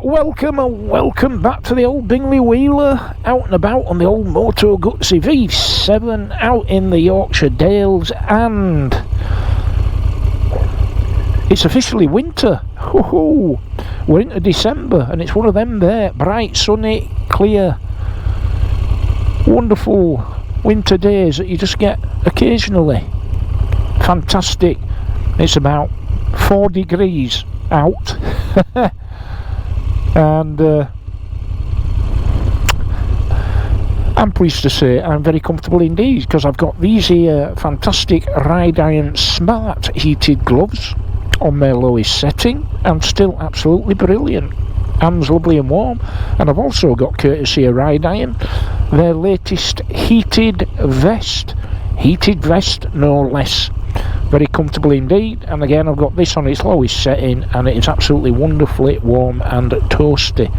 welcome and welcome back to the old Bingley Wheeler, out and about on the old Moto Guzzi V7 out in the Yorkshire Dales, and it's officially winter. We're into December and it's one of them there, bright, sunny, clear, wonderful winter days that you just get occasionally. Fantastic. It's about 4 degrees out. And I'm pleased to say I'm very comfortable indeed, because I've got these here fantastic Ride Iron Smart heated gloves on their lowest setting and still absolutely brilliant. Hands lovely and warm. And I've also got, courtesy of Ride Iron, their latest heated vest no less. Very comfortable indeed, and again I've got this on its lowest setting and it is absolutely wonderfully warm and toasty.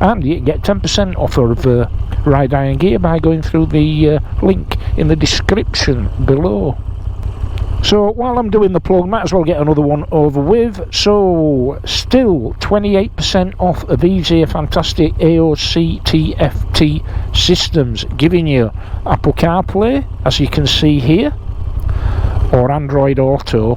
And you can get 10% off of Ride Iron gear by going through the link in the description below. So while I'm doing the plug, might as well get another one over with. So still 28% off of these here fantastic AOC TFT systems, giving you Apple CarPlay, as you can see here, or Android Auto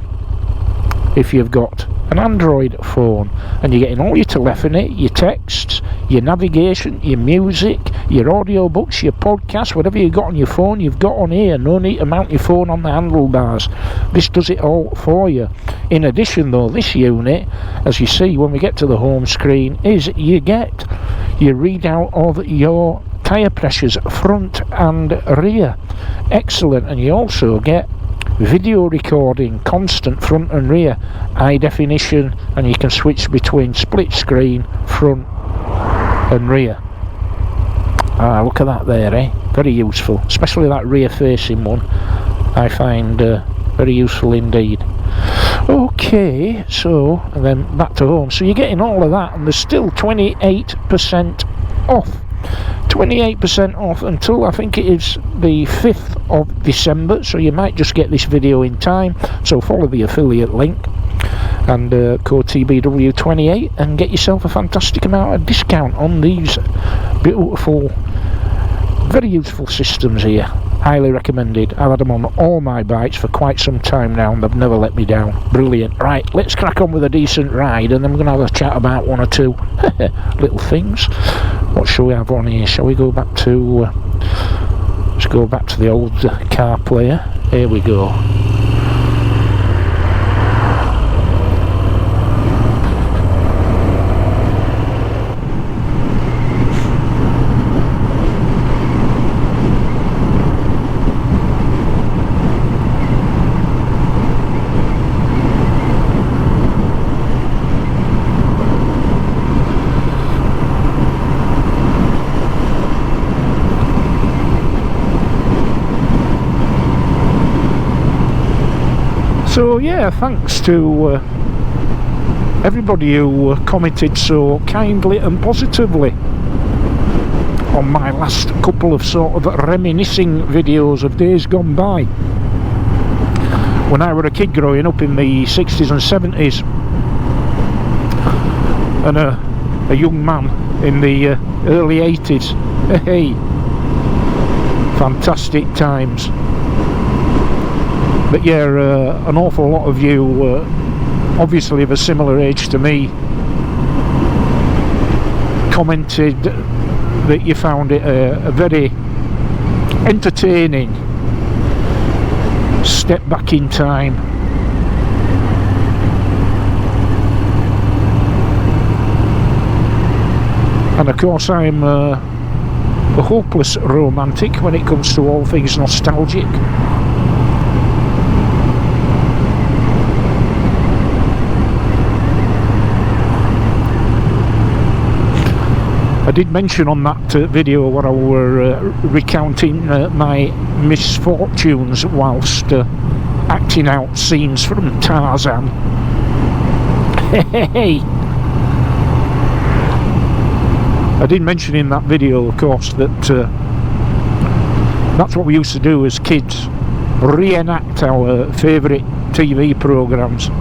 if you've got an Android phone, and you're getting all your telephony, your texts, your navigation, your music, your audiobooks, your podcasts, whatever you've got on your phone, you've got on here. No need to mount your phone on the handlebars. This does it all for you. In addition though, this unit, as you see when we get to the home screen, is you get your readout of your tyre pressures front and rear. Excellent. And you also get video recording, constant front and rear, high definition, and you can switch between split screen, front and rear. Look at that there, eh? Very useful, especially that rear facing one. I find very useful indeed. Okay, so and then back to home. So you're getting all of that, and there's still 28% off. 28% off until I think it is the 5th of December, so you might just get this video in time. So follow the affiliate link and code TBW28 and get yourself a fantastic amount of discount on these beautiful, very useful systems here. Highly recommended. I've had them on all my bikes for quite some time now and they've never let me down. Brilliant. Right, let's crack on with a decent ride, and then we're going to have a chat about one or two little things. What shall we have on here? Shall we go back to let's go back to the old car player. Here we go. So yeah, thanks to everybody who commented so kindly and positively on my last couple of sort of reminiscing videos of days gone by. When I were a kid growing up in the 60s and 70s, and a young man in the early 80s. Hey, fantastic times. But yeah, an awful lot of you, obviously of a similar age to me, commented that you found it a very entertaining step back in time. And of course I'm a hopeless romantic when it comes to all things nostalgic. I did mention on that video where I were recounting my misfortunes whilst acting out scenes from Tarzan. Hey! I did mention in that video, of course, that that's what we used to do as kids, reenact our favourite TV programmes.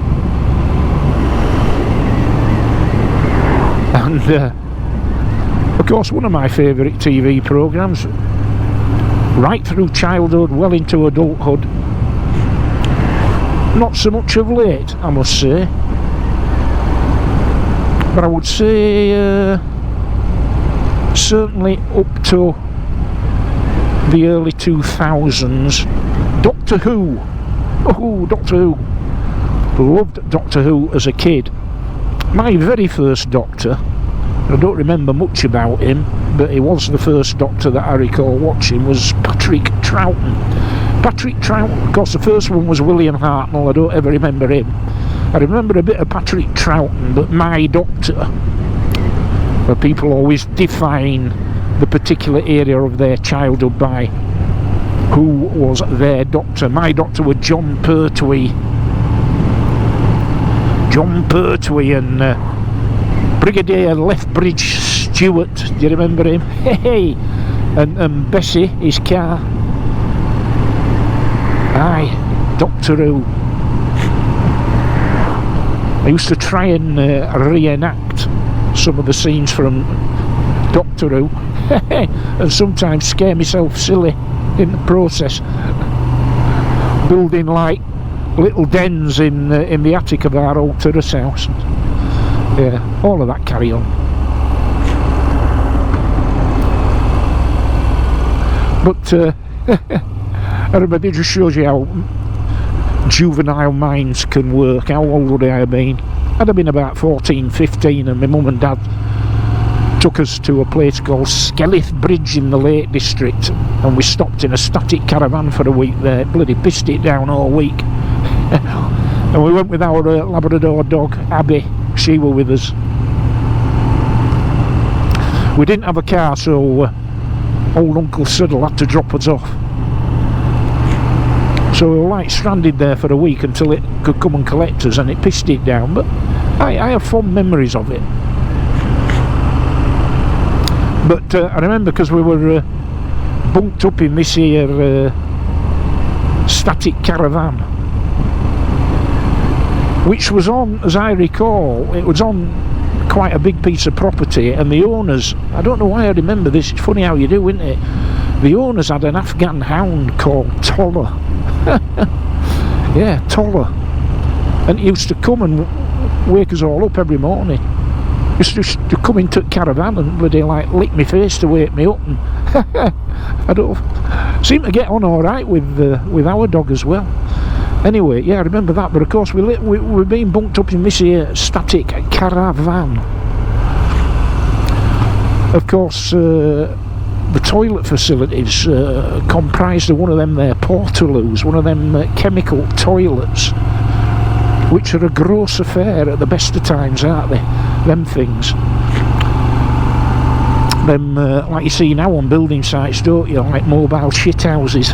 And of course, one of my favourite TV programmes, right through childhood, well into adulthood. Not so much of late, I must say. But I would say certainly up to the early 2000s. Doctor Who. Oh, Doctor Who. Loved Doctor Who as a kid. My very first Doctor, I don't remember much about him, but he was the first Doctor that I recall watching, was Patrick Troughton. Patrick Troughton, of course the first one was William Hartnell, I don't ever remember him. I remember a bit of Patrick Troughton, but my Doctor, where people always define the particular area of their childhood by who was their Doctor. My Doctor was John Pertwee. John Pertwee and Brigadier Lethbridge Stewart, do you remember him? Hey, and Bessie, his car. Aye, Doctor Who. I used to try and reenact some of the scenes from Doctor Who and sometimes scare myself silly in the process, building like little dens in the attic of our old terrace house. Yeah, all of that carry on. But I remember, it just shows you how juvenile minds can work. How old would I have been? I'd have been about 14, 15, and my mum and dad took us to a place called Skeleth Bridge in the Lake District, and we stopped in a static caravan for a week there. Bloody pissed it down all week. And we went with our Labrador dog Abby. She were with us. We didn't have a car, so old Uncle Suddle had to drop us off. So we were like stranded there for a week until it could come and collect us, and it pissed it down. But I have fond memories of it. But I remember, because we were bunked up in this here static caravan, which was on, as I recall, it was on quite a big piece of property, and the owners, I don't know why I remember this, it's funny how you do, isn't it? The owners had an Afghan hound called Toller. Yeah, Toller. And he used to come and wake us all up every morning. He used to come into the caravan and bloody like lick my face to wake me up, and I don't seem to get on alright with our dog as well. Anyway, yeah, I remember that. But of course we were being bunked up in this here static caravan. Of course the toilet facilities comprised of one of them there portaloos, one of them chemical toilets, which are a gross affair at the best of times, aren't they? Them things. Them, like you see now on building sites, don't you? Like mobile shit houses.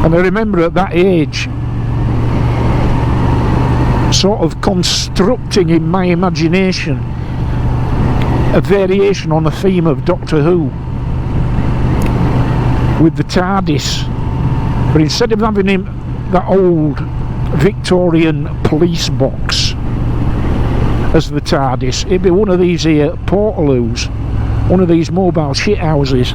And I remember at that age sort of constructing in my imagination a variation on the theme of Doctor Who with the TARDIS, but instead of having him that old Victorian police box as the TARDIS, it'd be one of these here portaloos, one of these mobile shit houses.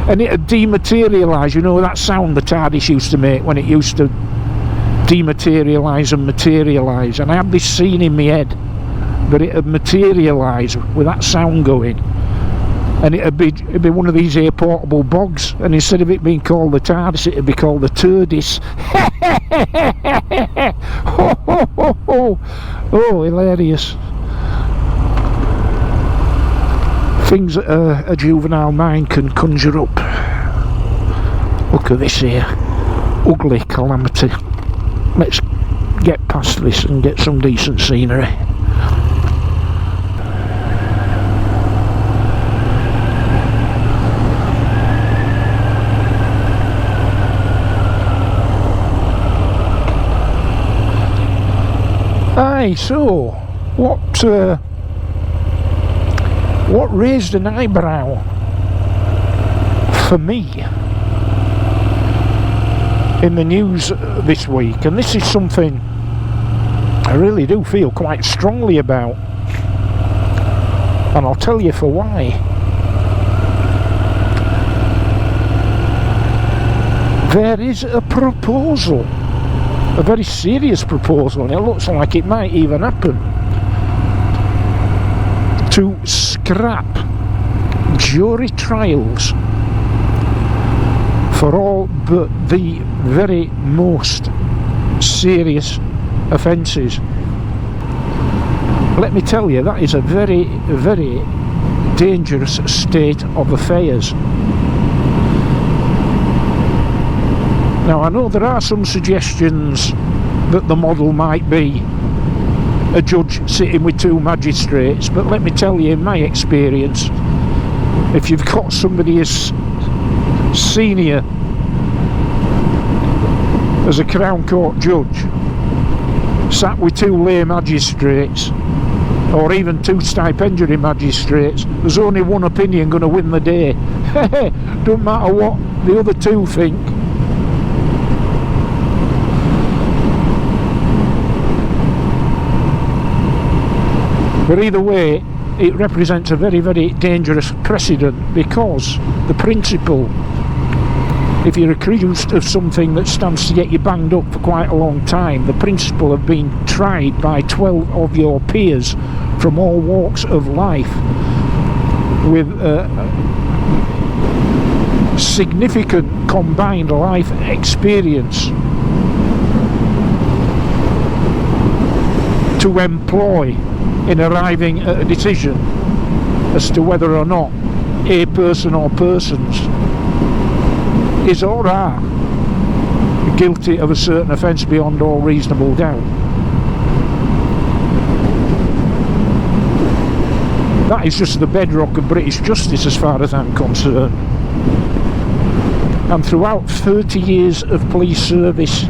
And it'd dematerialise, you know that sound the TARDIS used to make when it used to dematerialise and materialise, and I had this scene in my head that it'd materialise with that sound going, and it'd be one of these here portable bogs, and instead of it being called the TARDIS, it'd be called the Turdis. Oh, hilarious. Things that a juvenile mind can conjure up. Look at this here ugly calamity. Let's get past this and get some decent scenery. Aye, so what raised an eyebrow for me in the news this week, and this is something I really do feel quite strongly about, and I'll tell you for why. There is a proposal, a very serious proposal, and it looks like it might even happen, to scrap jury trials for all but the very most serious offences. Let me tell you, that is a very, very dangerous state of affairs. Now, I know there are some suggestions that the model might be a judge sitting with two magistrates, but let me tell you, in my experience, if you've got somebody as senior as a Crown Court judge sat with two lay magistrates, or even two stipendiary magistrates, there's only one opinion going to win the day. Don't matter what the other two think. But either way, it represents a very, very dangerous precedent, because the principle, if you're accused of something that stands to get you banged up for quite a long time, the principle of being tried by 12 of your peers from all walks of life with significant combined life experience to employ in arriving at a decision as to whether or not a person or persons is or are guilty of a certain offence beyond all reasonable doubt. That is just the bedrock of British justice as far as I'm concerned. And throughout 30 years of police service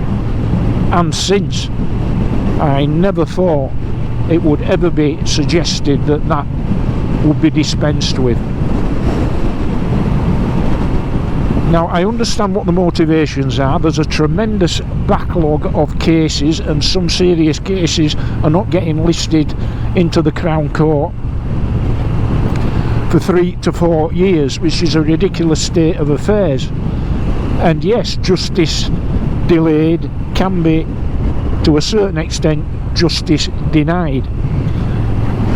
and since, I never thought it would ever be suggested that that would be dispensed with. Now, I understand what the motivations are. There's a tremendous backlog of cases, and some serious cases are not getting listed into the Crown Court for 3 to 4 years, which is a ridiculous state of affairs. And yes, justice delayed can be, to a certain extent, justice denied.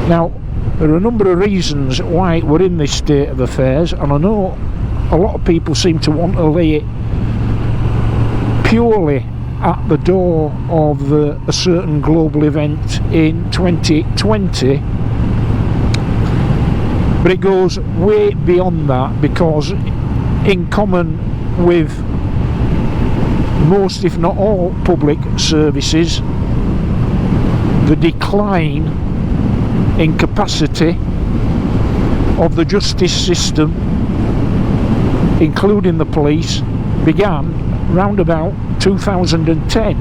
Now, there are a number of reasons why we're in this state of affairs, and I know a lot of people seem to want to lay it purely at the door of a certain global event in 2020, but it goes way beyond that, because in common with most, if not all, public services, the decline in capacity of the justice system, including the police, began round about 2010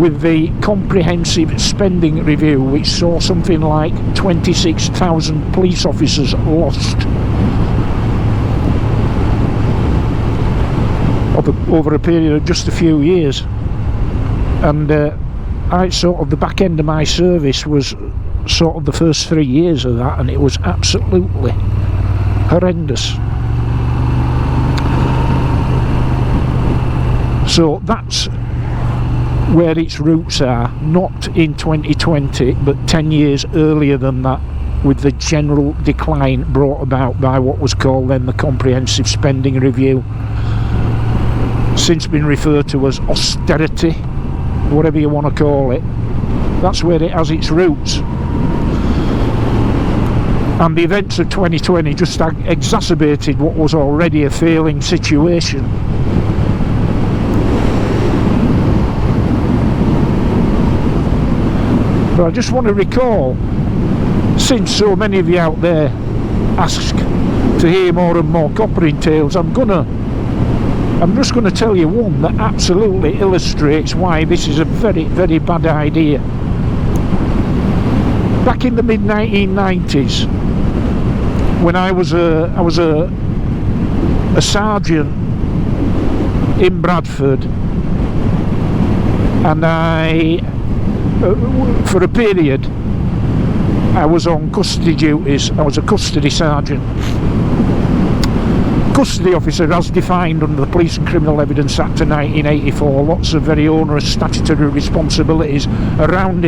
with the comprehensive spending review, which saw something like 26,000 police officers lost over a period of just a few years. And the back end of my service was sort of the first 3 years of that, and it was absolutely horrendous. So that's where its roots are, not in 2020, but 10 years earlier than that, with the general decline brought about by what was called then the Comprehensive Spending Review, since been referred to as austerity, whatever you want to call it. That's where it has its roots. And the events of 2020 just exacerbated what was already a failing situation. But I just want to recall, since so many of you out there ask to hear more and more coppering tales, I'm just going to tell you one that absolutely illustrates why this is a very, very bad idea. Back in the mid-1990s, when I was a a sergeant in Bradford, and I, for a period, I was on custody duties. I was a custody sergeant. Custody officer, as defined under the Police and Criminal Evidence Act of 1984, lots of very onerous statutory responsibilities around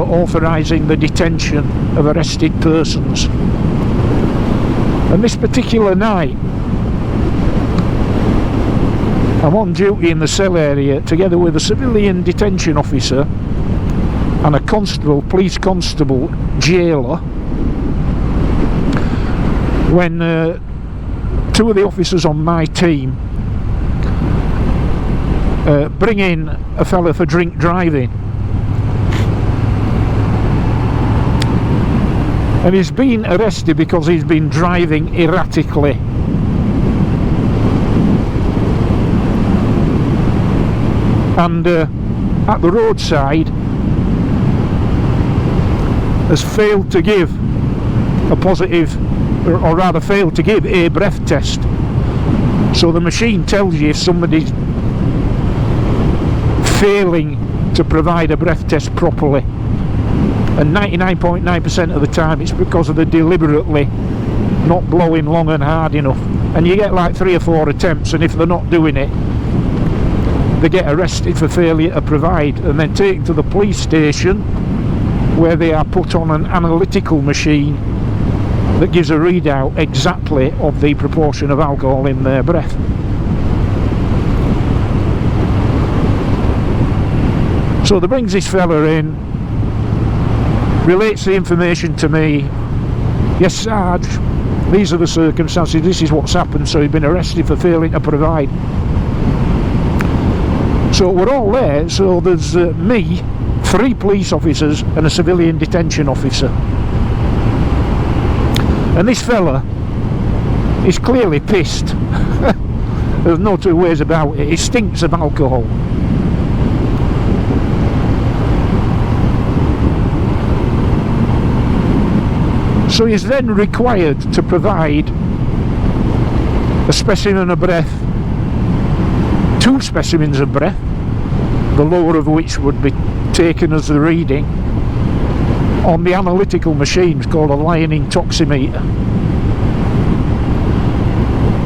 authorising the detention of arrested persons. And this particular night, I'm on duty in the cell area together with a civilian detention officer and a constable, police constable, jailer, when two of the officers on my team bring in a fella for drink driving. And he's been arrested because he's been driving erratically. And at the roadside has failed to give a positive, or rather failed to give a breath test. So the machine tells you if somebody's failing to provide a breath test properly, and 99.9% of the time it's because of the deliberately not blowing long and hard enough. And you get like 3 or 4 attempts, and if they're not doing it, they get arrested for failure to provide and then taken to the police station, where they are put on an analytical machine that gives a readout exactly of the proportion of alcohol in their breath. So they brings this fella in, relates the information to me. Yes, Sarge, these are the circumstances, this is what's happened, so he's been arrested for failing to provide. So we're all there, so there's me, 3 police officers and a civilian detention officer. And this fella is clearly pissed. There's no two ways about it. He stinks of alcohol. So he's then required to provide a specimen of breath, 2 specimens of breath, the lower of which would be taken as the reading on the analytical machine called a line intoximeter.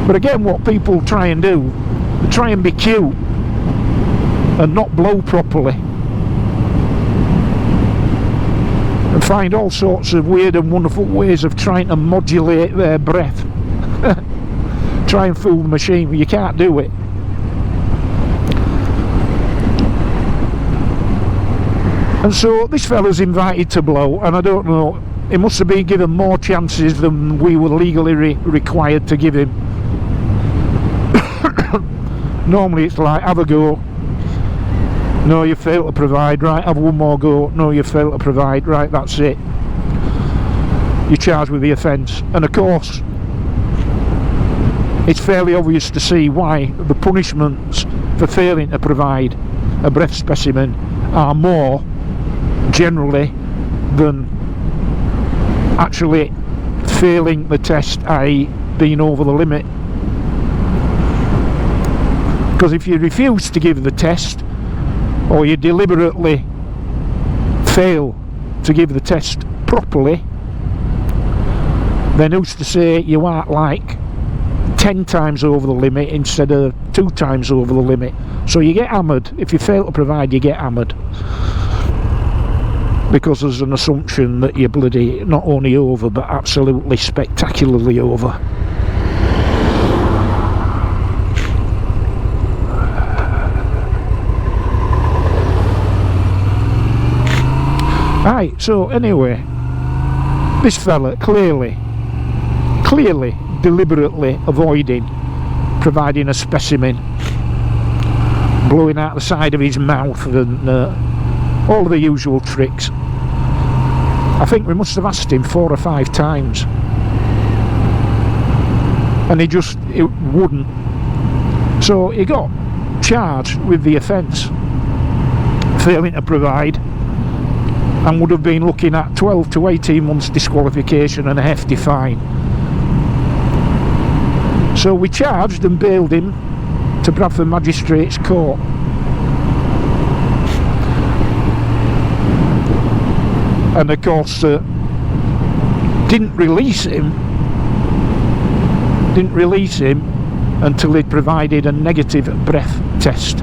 But again, what people try and do, they try and be cute and not blow properly, and find all sorts of weird and wonderful ways of trying to modulate their breath. Try and fool the machine, but you can't do it. And so this fella's invited to blow, and I don't know, he must have been given more chances than we were legally required to give him. Normally it's like, have a go, no, you fail to provide, right, have one more go, no, you fail to provide, right, that's it, you're charged with the offence. And of course it's fairly obvious to see why the punishments for failing to provide a breath specimen are more generally than actually failing the test, i.e. being over the limit. Because if you refuse to give the test, or you deliberately fail to give the test properly, then who's to say you aren't like 10 times over the limit instead of 2 times over the limit. So you get hammered. If you fail to provide, you get hammered, because there's an assumption that you're bloody not only over, but absolutely spectacularly over. Right, so anyway, this fella clearly deliberately avoiding providing a specimen, blowing out the side of his mouth and all of the usual tricks. I think we must have asked him 4 or 5 times, and he wouldn't. So he got charged with the offence, failing to provide, and would have been looking at 12 to 18 months disqualification and a hefty fine. So we charged and bailed him to Bradford Magistrates Court. And of course didn't release him until he'd provided a negative breath test.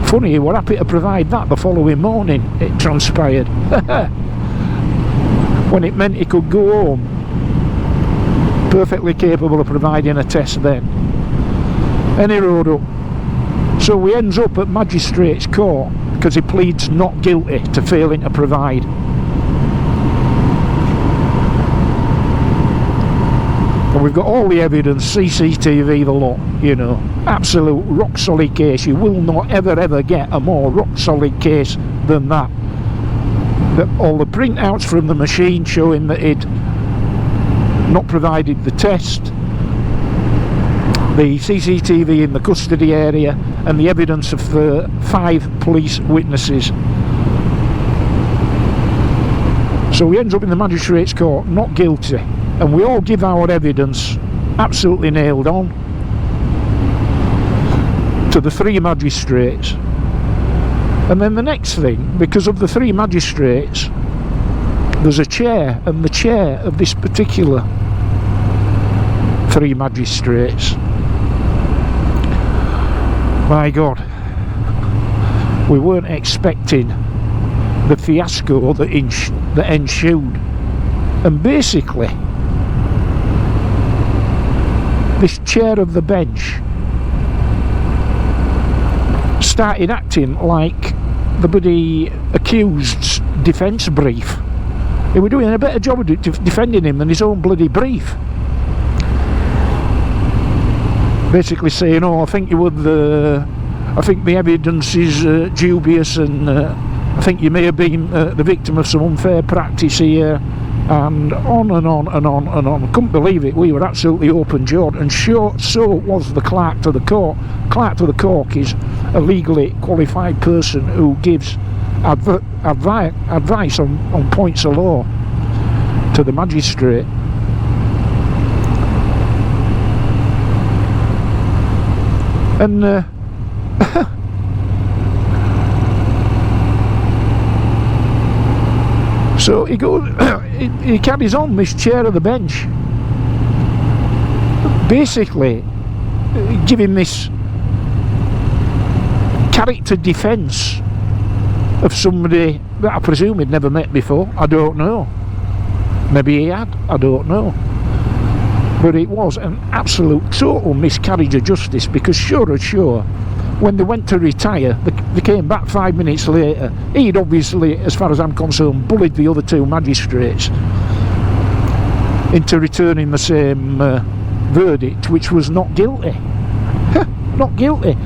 Funny, he were happy to provide that the following morning, it transpired. When it meant he could go home. Perfectly capable of providing a test then. And he rode up. So he ends up at Magistrates Court because he pleads not guilty to failing to provide. And we've got all the evidence, CCTV, the lot, you know. Absolute rock solid case. You will not ever get a more rock solid case than that. All the printouts from the machine showing that he'd not provided the test, the CCTV in the custody area, and the evidence of the 5 police witnesses. So he ends up in the Magistrates Court not guilty, and we all give our evidence absolutely nailed on to the 3 magistrates. And then the next thing, because of the 3 magistrates, there's a chair, and the chair of this particular 3 magistrates, my God, we weren't expecting the fiasco that ensued. And basically, this chair of the bench started acting like the bloody accused's defence brief. They were doing a better job of defending him than his own bloody brief. Basically saying, oh, I think you would, I think the evidence is dubious, and I think you may have been the victim of some unfair practice here, and on and on and on and on. Couldn't believe it. We were absolutely open-jawed, and sure, so was the clerk to the court. Clerk to the court is a legally qualified person who gives advice on points of law to the magistrate. And so he goes, he carries on this chair of the bench, basically giving this character defence of somebody that I presume he'd never met before. I don't know. Maybe he had. I don't know. But it was an absolute total miscarriage of justice, because sure as sure, when they went to retire, they came back 5 minutes later. He'd obviously, as far as I'm concerned, bullied the other 2 magistrates into returning the same verdict, which was not guilty. Not guilty.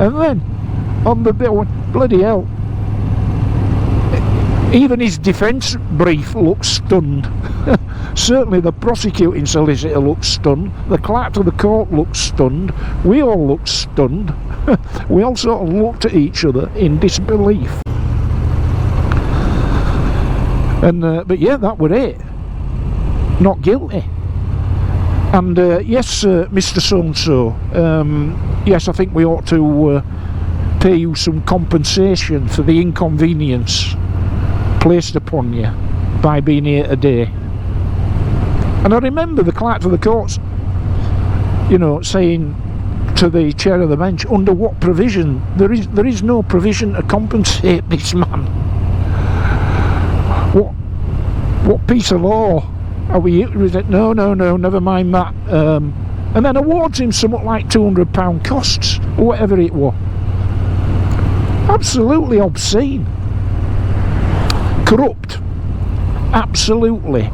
And then, on the bill, bloody hell, even his defence brief looks stunned. Certainly the prosecuting solicitor looks stunned. The clerk to the court looks stunned. We all looked stunned. We all sort of looked at each other in disbelief. And but yeah, that was it. Not guilty. And yes, Mr. So-and-so, yes, I think we ought to pay you some compensation for the inconvenience placed upon you by being here today. And I remember the clerk to the courts, you know, saying to the chair of the bench, under what provision? There is no provision to compensate this man. What piece of law are we? No, never mind that. And then awards him something like £200 costs, or whatever it was. Absolutely obscene. Corrupt. Absolutely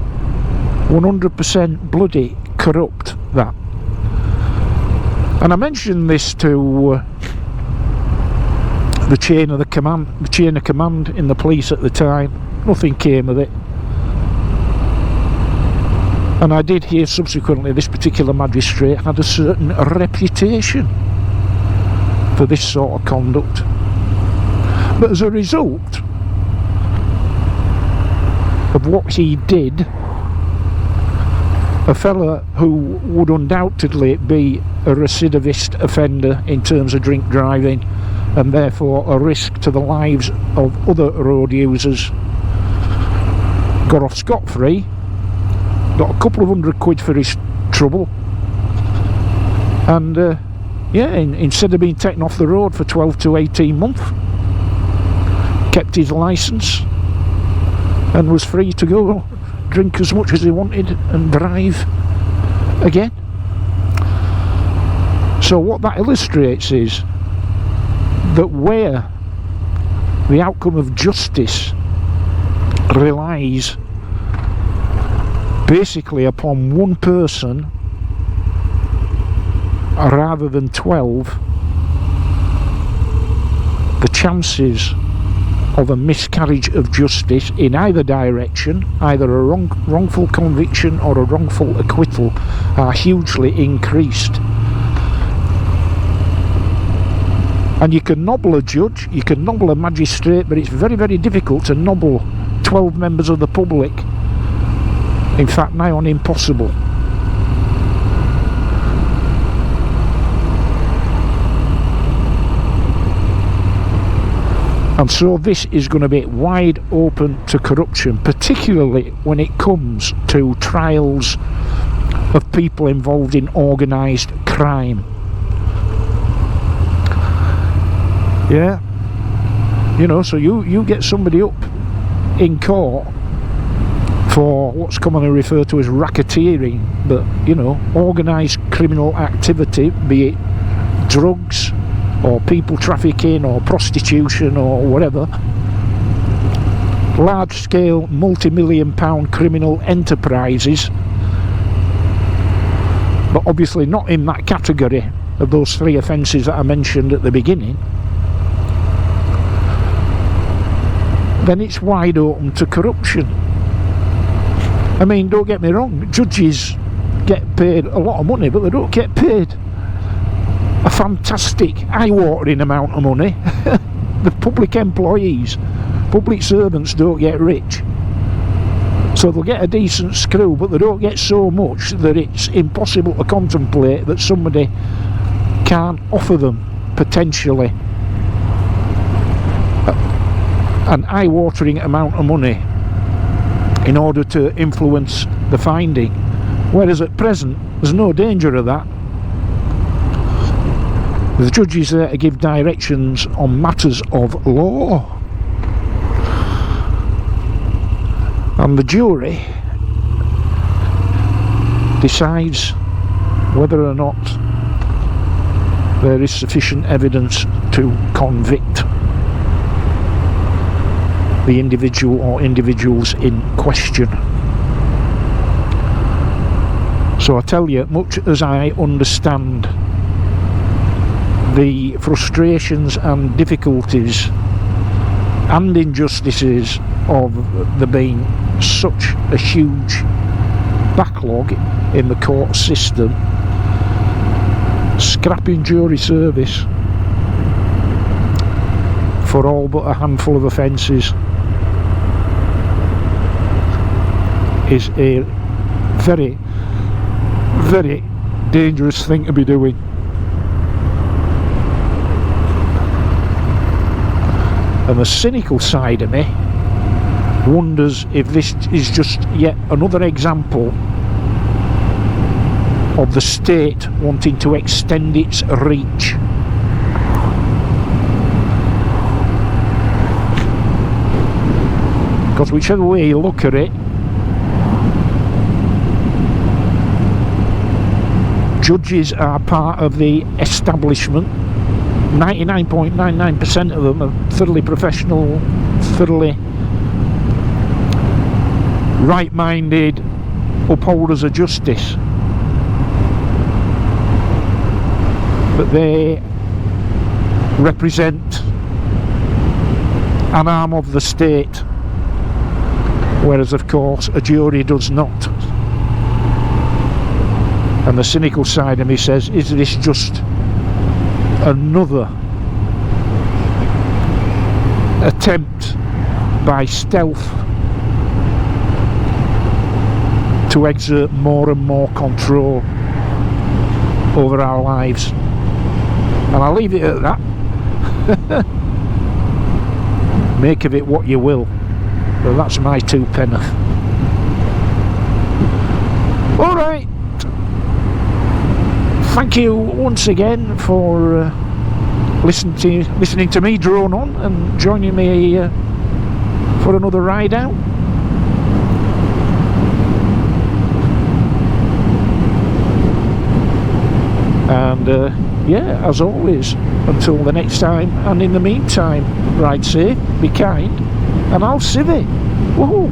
100% bloody corrupt, that. And I mentioned this to the chain of command in the police at the time. Nothing came of it. And I did hear subsequently this particular magistrate had a certain reputation for this sort of conduct. But as a result of what he did a fella who would undoubtedly be a recidivist offender in terms of drink driving, and therefore a risk to the lives of other road users, got off scot-free, got a couple of £100 for his trouble, and yeah, instead of being taken off the road for 12 to 18 months, kept his licence and was free to go drink as much as he wanted and drive again. So what that illustrates is that where the outcome of justice relies basically upon one person rather than 12, the chances of a miscarriage of justice in either direction, either a wrongful conviction or a wrongful acquittal, are hugely increased. And you can nobble a judge, you can nobble a magistrate, but it's very, very difficult to nobble 12 members of the public. In fact, nigh on impossible. And so this is going to be wide open to corruption, particularly when it comes to trials of people involved in organised crime. Yeah, you know, so you get somebody up in court for what's commonly referred to as racketeering, but, you know, organised criminal activity, be it drugs or people trafficking or prostitution or whatever, large-scale multi-million-pound criminal enterprises, but obviously not in that category of those three offences that I mentioned at the beginning, then it's wide open to corruption. I mean, don't get me wrong, judges get paid a lot of money, but they don't get paid a fantastic, eye-watering amount of money. The public employees, public servants don't get rich. So they'll get a decent screw, but they don't get so much that it's impossible to contemplate that somebody can't offer them, potentially, an eye-watering amount of money in order to influence the finding. Whereas at present, there's no danger of that. The judge is there to give directions on matters of law, and the jury decides whether or not there is sufficient evidence to convict the individual or individuals in question. So I tell you, much as I understand the frustrations and difficulties and injustices of there being such a huge backlog in the court system, scrapping jury service for all but a handful of offences is a very, very dangerous thing to be doing. And the cynical side of me wonders if this is just yet another example of the state wanting to extend its reach. Because whichever way you look at it, judges are part of the establishment. 99.99% of them are thoroughly professional, thoroughly right-minded upholders of justice, but they represent an arm of the state, whereas of course a jury does not. And the cynical side of me says, is this just another attempt by stealth to exert more and more control over our lives. And I'll leave it at that. Make of it what you will. Well, that's my 2 pence. Alright. Thank you once again for listening to me drone on and joining me for another ride out. And yeah, as always, until the next time, and in the meantime, ride safe, be kind, and I'll see you. Woohoo!